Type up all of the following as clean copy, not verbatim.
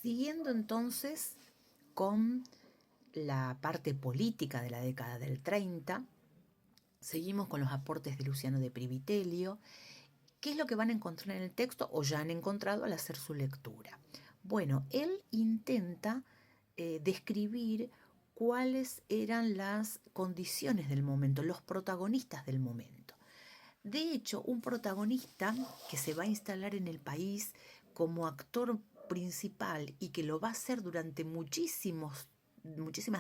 Siguiendo entonces con la parte política de la década del 30, seguimos con los aportes de Luciano de Privitelio. ¿Qué es lo que van a encontrar en el texto o ya han encontrado al hacer su lectura? Bueno, él intenta describir cuáles eran las condiciones del momento, los protagonistas del momento. De hecho, un protagonista que se va a instalar en el país como actor principal y que lo va a hacer durante muchísimas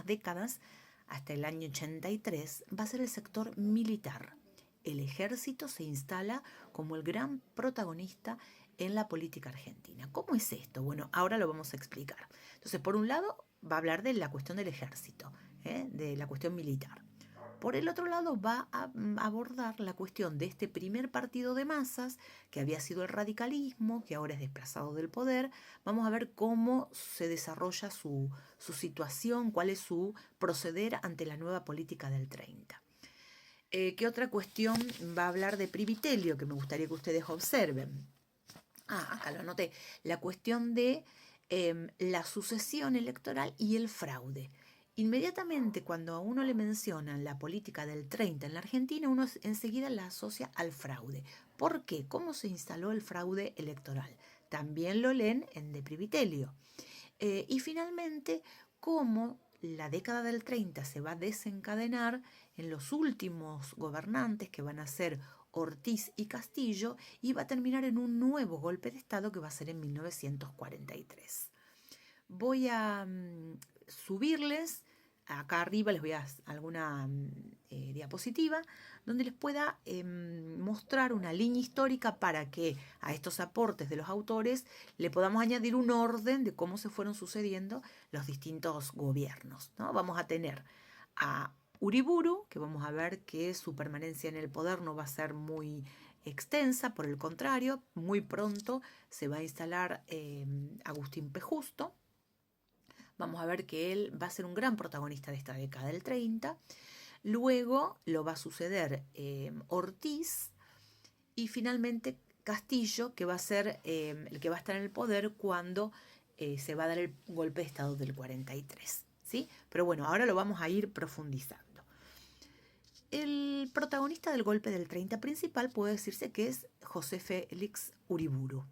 décadas, hasta el año 83, va a ser el sector militar. El ejército se instala como el gran protagonista en la política argentina. ¿Cómo es esto? Bueno, ahora lo vamos a explicar. Entonces, por un lado, va a hablar de la cuestión del ejército, de la cuestión militar. Por el otro lado, va a abordar la cuestión de este primer partido de masas, que había sido el radicalismo, que ahora es desplazado del poder. Vamos a ver cómo se desarrolla su situación, cuál es su proceder ante la nueva política del 30. ¿Qué otra cuestión va a hablar de Privitelio que me gustaría que ustedes observen? Acá lo anoté. La cuestión de la sucesión electoral y el fraude. Inmediatamente cuando a uno le mencionan la política del 30 en la Argentina, uno enseguida la asocia al fraude. ¿Por qué? ¿Cómo se instaló el fraude electoral? También lo leen en De Privitelio. Y finalmente, cómo la década del 30 se va a desencadenar en los últimos gobernantes que van a ser Ortiz y Castillo y va a terminar en un nuevo golpe de Estado que va a ser en 1943. Voy a subirles, acá arriba les voy a dar alguna diapositiva, donde les pueda mostrar una línea histórica para que a estos aportes de los autores le podamos añadir un orden de cómo se fueron sucediendo los distintos gobiernos, ¿no? Vamos a tener a Uriburu, que vamos a ver que su permanencia en el poder no va a ser muy extensa, por el contrario, muy pronto se va a instalar Agustín P. Justo. Vamos a ver que él va a ser un gran protagonista de esta década del 30. Luego lo va a suceder Ortiz y finalmente Castillo, que va a ser el que va a estar en el poder cuando se va a dar el golpe de Estado del 43. ¿Sí? Pero bueno, ahora lo vamos a ir profundizando. El protagonista del golpe del 30 principal puede decirse que es José Félix Uriburu.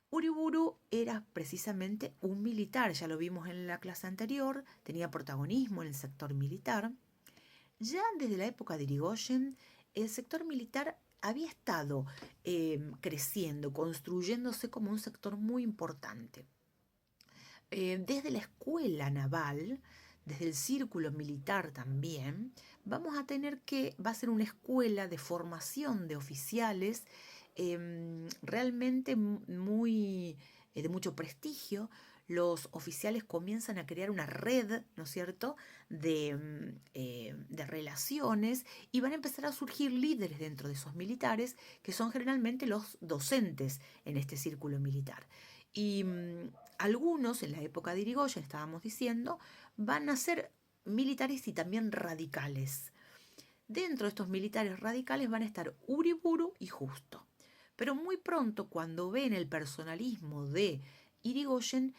Uriburu era precisamente un militar, ya lo vimos en la clase anterior, tenía protagonismo en el sector militar. Ya desde la época de Irigoyen, el sector militar había estado creciendo, construyéndose como un sector muy importante. Desde la escuela naval, desde el círculo militar también, vamos a tener que, va a ser una escuela de formación de oficiales realmente muy de mucho prestigio. Los oficiales comienzan a crear una red, ¿no es cierto?, de relaciones y van a empezar a surgir líderes dentro de esos militares que son generalmente los docentes en este círculo militar. Y algunos, en la época de Irigoyen, estábamos diciendo, van a ser militares y también radicales. Dentro de estos militares radicales van a estar Uriburu y Justo. Pero muy pronto, cuando ven el personalismo de Irigoyen,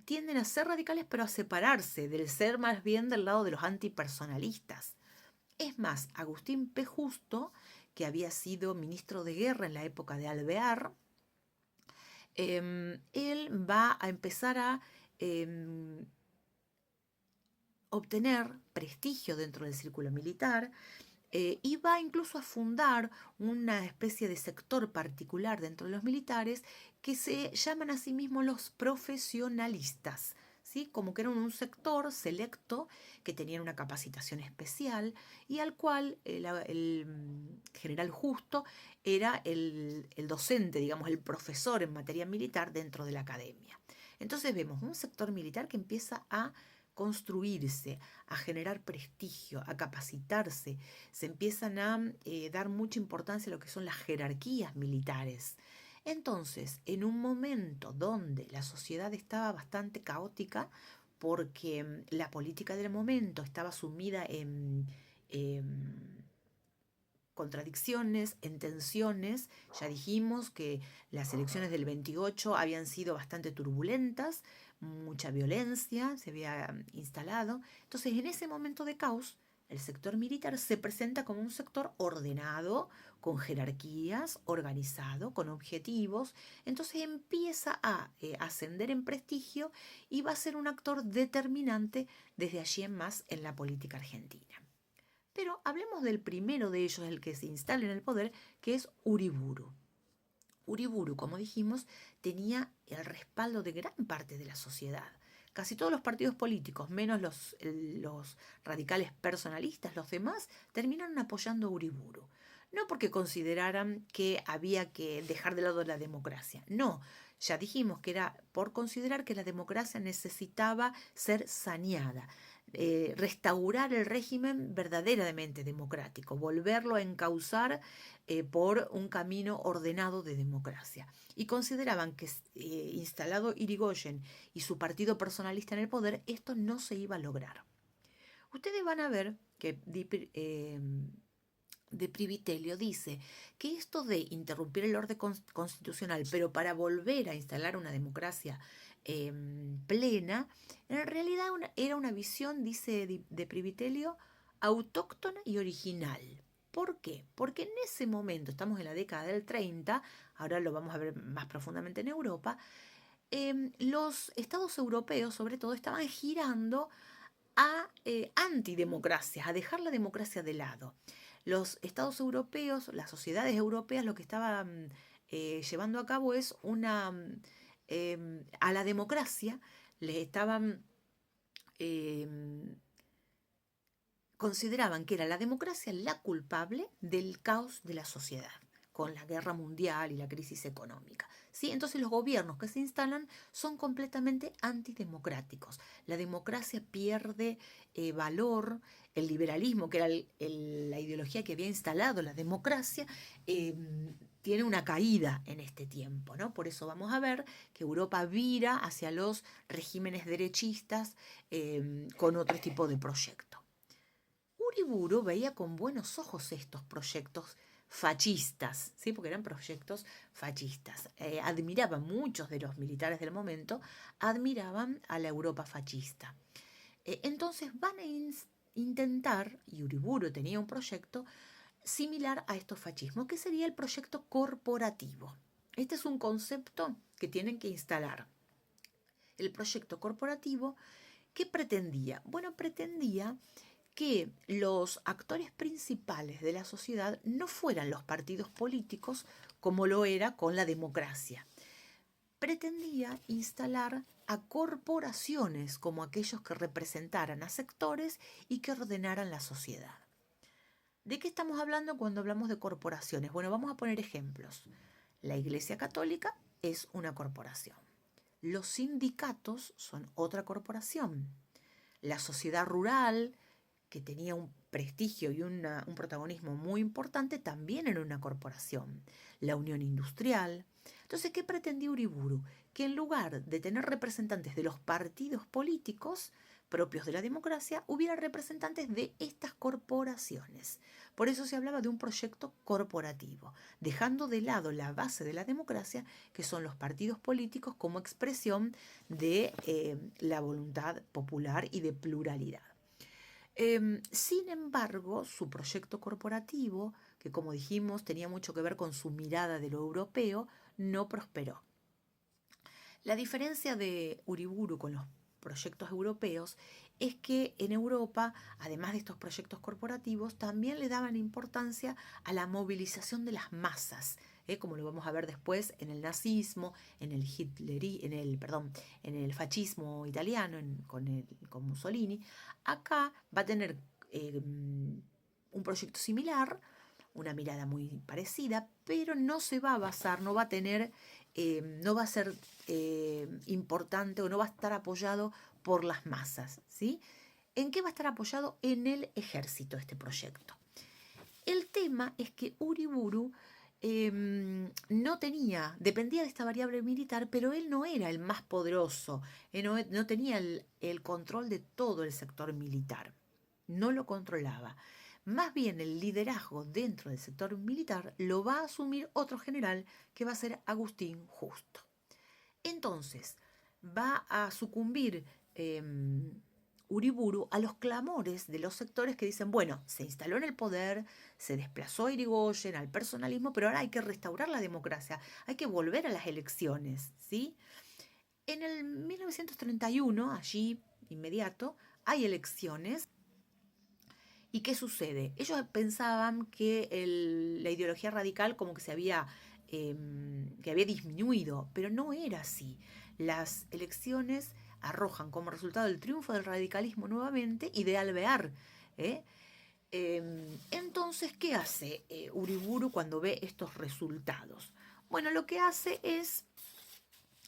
tienden a ser radicales, pero a separarse, del ser más bien del lado de los antipersonalistas. Es más, Agustín P. Justo, que había sido ministro de guerra en la época de Alvear, él va a empezar a obtener prestigio dentro del círculo militar y va incluso a fundar una especie de sector particular dentro de los militares que se llaman a sí mismos los profesionalistas. ¿Sí? Como que eran un sector selecto que tenían una capacitación especial y al cual el general Justo era el docente, digamos, el profesor en materia militar dentro de la academia. Entonces vemos un sector militar que empieza a construirse, a generar prestigio, a capacitarse, se empiezan a dar mucha importancia a lo que son las jerarquías militares. Entonces, en un momento donde la sociedad estaba bastante caótica, porque la política del momento estaba sumida en contradicciones, en tensiones. Ya dijimos que las elecciones del 28 habían sido bastante turbulentas, mucha violencia se había instalado. Entonces, en ese momento de caos, el sector militar se presenta como un sector ordenado, con jerarquías, organizado, con objetivos. Entonces empieza a ascender en prestigio y va a ser un actor determinante desde allí en más en la política argentina. Pero hablemos del primero de ellos, el que se instala en el poder, que es Uriburu. Uriburu, como dijimos, tenía el respaldo de gran parte de la sociedad. Casi todos los partidos políticos, menos los radicales personalistas, los demás, terminaron apoyando a Uriburu. No porque consideraran que había que dejar de lado la democracia, no, ya dijimos que era por considerar que la democracia necesitaba ser saneada, restaurar el régimen verdaderamente democrático, volverlo a encauzar por un camino ordenado de democracia. Y consideraban que instalado Irigoyen y su partido personalista en el poder, esto no se iba a lograr. Ustedes van a ver que de Privitelio dice que esto de interrumpir el orden constitucional, pero para volver a instalar una democracia plena, en realidad era una visión, dice de Privitelio, autóctona y original. ¿Por qué? Porque en ese momento, estamos en la década del 30, ahora lo vamos a ver más profundamente en Europa, los estados europeos sobre todo estaban girando a antidemocracia, a dejar la democracia de lado. Los estados europeos, las sociedades europeas, lo que estaban llevando a cabo es a la democracia le estaban consideraban que era la democracia la culpable del caos de la sociedad, con la guerra mundial y la crisis económica. ¿Sí? Entonces los gobiernos que se instalan son completamente antidemocráticos. La democracia pierde valor, el liberalismo, que era la ideología que había instalado la democracia, tiene una caída en este tiempo, ¿no? Por eso vamos a ver que Europa vira hacia los regímenes derechistas con otro tipo de proyecto. Uriburu veía con buenos ojos estos proyectos fascistas, ¿sí? Porque eran proyectos fascistas. Admiraba, muchos de los militares del momento, admiraban a la Europa fascista. Entonces van a intentar, y Uriburu tenía un proyecto similar a estos fascismos, que sería el proyecto corporativo. Este es un concepto que tienen que instalar. El proyecto corporativo, ¿qué pretendía? Bueno, pretendía que los actores principales de la sociedad no fueran los partidos políticos como lo era con la democracia. Pretendía instalar a corporaciones como aquellos que representaran a sectores y que ordenaran la sociedad. ¿De qué estamos hablando cuando hablamos de corporaciones? Bueno, vamos a poner ejemplos. La Iglesia Católica es una corporación. Los sindicatos son otra corporación. La sociedad rural, que tenía un prestigio y un protagonismo muy importante, también era una corporación. La Unión Industrial. Entonces, ¿qué pretendía Uriburu? Que en lugar de tener representantes de los partidos políticos propios de la democracia, hubiera representantes de estas corporaciones. Por eso se hablaba de un proyecto corporativo, dejando de lado la base de la democracia, que son los partidos políticos como expresión de la voluntad popular y de pluralidad. Sin embargo, su proyecto corporativo, que como dijimos tenía mucho que ver con su mirada de lo europeo, no prosperó. La diferencia de Uriburu con los proyectos europeos es que en Europa, además de estos proyectos corporativos, también le daban importancia a la movilización de las masas, como lo vamos a ver después en el nazismo, en el fascismo italiano, con Mussolini. Acá va a tener un proyecto similar, una mirada muy parecida, pero no se va a basar, no va a tener, no va a ser importante o no va a estar apoyado por las masas, ¿sí? ¿En qué va a estar apoyado? En el ejército este proyecto. El tema es que Uriburu no tenía, dependía de esta variable militar, pero él no era el más poderoso, no tenía el control de todo el sector militar, no lo controlaba. Más bien el liderazgo dentro del sector militar lo va a asumir otro general que va a ser Agustín Justo. Entonces, va a sucumbir Uriburu a los clamores de los sectores que dicen, bueno, se instaló en el poder, se desplazó a Irigoyen, al personalismo, pero ahora hay que restaurar la democracia, hay que volver a las elecciones, ¿sí? En el 1931, allí inmediato, hay elecciones. ¿Y qué sucede? Ellos pensaban que la ideología radical como que había disminuido, pero no era así. Las elecciones arrojan como resultado el triunfo del radicalismo nuevamente y de Alvear. ¿eh? Entonces, ¿qué hace Uriburu cuando ve estos resultados? Bueno, lo que hace es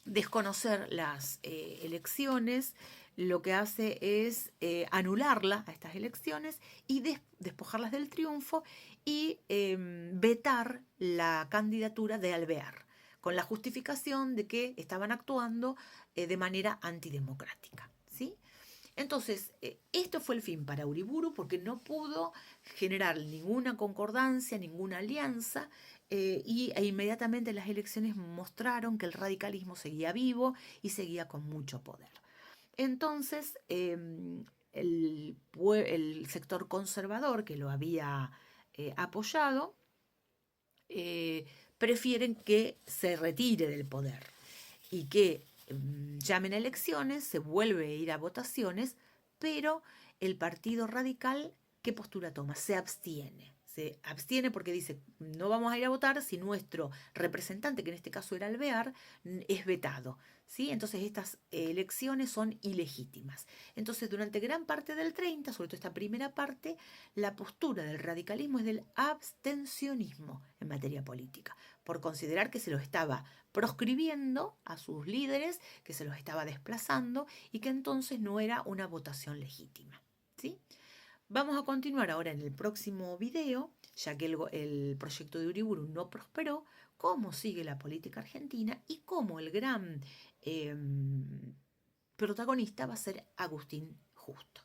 desconocer las elecciones, lo que hace es anularlas a estas elecciones y despojarlas del triunfo y vetar la candidatura de Alvear, con la justificación de que estaban actuando de manera antidemocrática. ¿Sí? Entonces, esto fue el fin para Uriburu porque no pudo generar ninguna concordancia, ninguna alianza, e inmediatamente las elecciones mostraron que el radicalismo seguía vivo y seguía con mucho poder. Entonces, el sector conservador que lo había apoyado, prefieren que se retire del poder y que llamen a elecciones, se vuelve a ir a votaciones, pero el Partido Radical, ¿qué postura toma? Se abstiene. Se abstiene porque dice, no vamos a ir a votar si nuestro representante, que en este caso era Alvear, es vetado. ¿Sí? Entonces estas elecciones son ilegítimas. Entonces durante gran parte del 30, sobre todo esta primera parte, la postura del radicalismo es del abstencionismo en materia política, por considerar que se lo estaba proscribiendo a sus líderes, que se los estaba desplazando y que entonces no era una votación legítima. ¿Sí? Vamos a continuar ahora en el próximo video, ya que el proyecto de Uriburu no prosperó, cómo sigue la política argentina y cómo el gran protagonista va a ser Agustín Justo.